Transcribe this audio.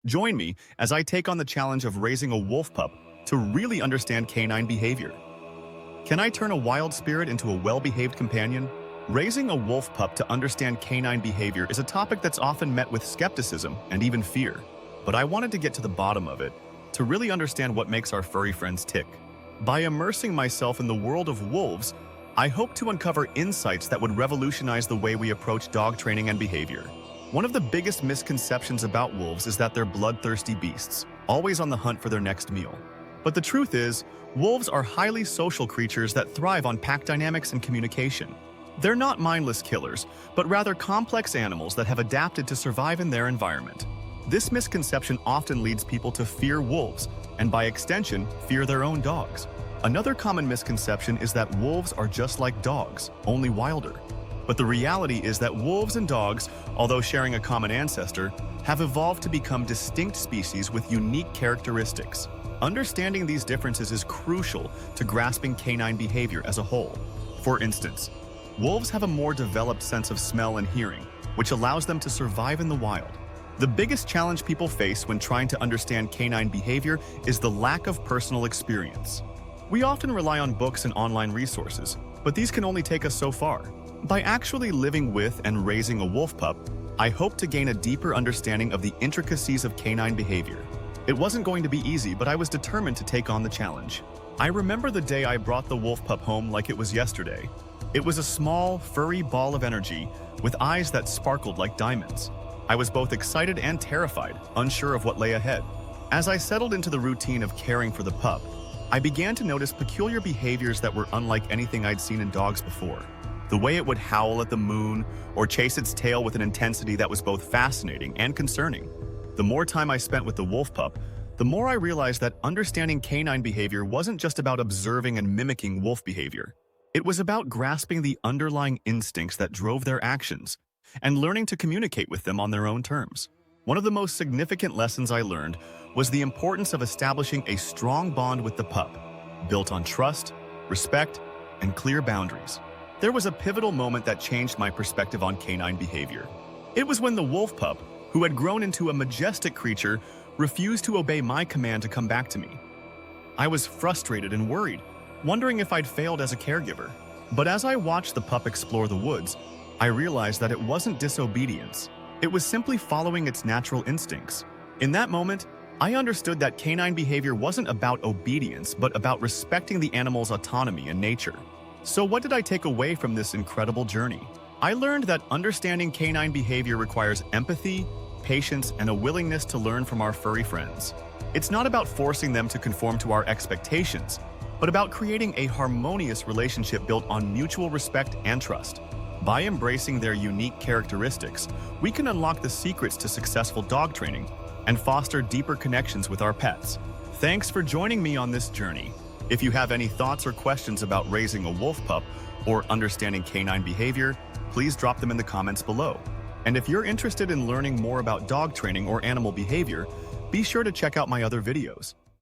Join me as I take on the challenge of raising a wolf pup to really understand canine behavior. Can I turn a wild spirit into a well-behaved companion? Raising a wolf pup to understand canine behavior is a topic that's often met with skepticism and even fear. But I wanted to get to the bottom of it, to really understand what makes our furry friends tick. By immersing myself in the world of wolves, I hope to uncover insights that would revolutionize the way we approach dog training and behavior. One of the biggest misconceptions about wolves is that they're bloodthirsty beasts, always on the hunt for their next meal. But the truth is, wolves are highly social creatures that thrive on pack dynamics and communication. They're not mindless killers, but rather complex animals that have adapted to survive in their environment. This misconception often leads people to fear wolves, and by extension, fear their own dogs. Another common misconception is that wolves are just like dogs, only wilder. But the reality is that wolves and dogs, although sharing a common ancestor, have evolved to become distinct species with unique characteristics. Understanding these differences is crucial to grasping canine behavior as a whole. For instance, wolves have a more developed sense of smell and hearing, which allows them to survive in the wild. The biggest challenge people face when trying to understand canine behavior is the lack of personal experience. We often rely on books and online resources, but these can only take us so far. By actually living with and raising a wolf pup, I hope to gain a deeper understanding of the intricacies of canine behavior. It wasn't going to be easy, but I was determined to take on the challenge. I remember the day I brought the wolf pup home like it was yesterday. It was a small, furry ball of energy with eyes that sparkled like diamonds. I was both excited and terrified, unsure of what lay ahead. As I settled into the routine of caring for the pup, I began to notice peculiar behaviors that were unlike anything I'd seen in dogs before. The way it would howl at the moon or chase its tail with an intensity that was both fascinating and concerning. The more time I spent with the wolf pup, the more I realized that understanding canine behavior wasn't just about observing and mimicking wolf behavior. It was about grasping the underlying instincts that drove their actions and learning to communicate with them on their own terms. One of the most significant lessons I learned was the importance of establishing a strong bond with the pup, built on trust, respect, and clear boundaries. There was a pivotal moment that changed my perspective on canine behavior. It was when the wolf pup, who had grown into a majestic creature, refused to obey my command to come back to me. I was frustrated and worried, wondering if I'd failed as a caregiver. But as I watched the pup explore the woods, I realized that it wasn't disobedience. It was simply following its natural instincts. In that moment, I understood that canine behavior wasn't about obedience, but about respecting the animal's autonomy and nature. So what did I take away from this incredible journey? I learned that understanding canine behavior requires empathy, patience, and a willingness to learn from our furry friends. It's not about forcing them to conform to our expectations, but about creating a harmonious relationship built on mutual respect and trust. By embracing their unique characteristics, we can unlock the secrets to successful dog training and foster deeper connections with our pets. Thanks for joining me on this journey. If you have any thoughts or questions about raising a wolf pup or understanding canine behavior, please drop them in the comments below. And if you're interested in learning more about dog training or animal behavior, be sure to check out my other videos.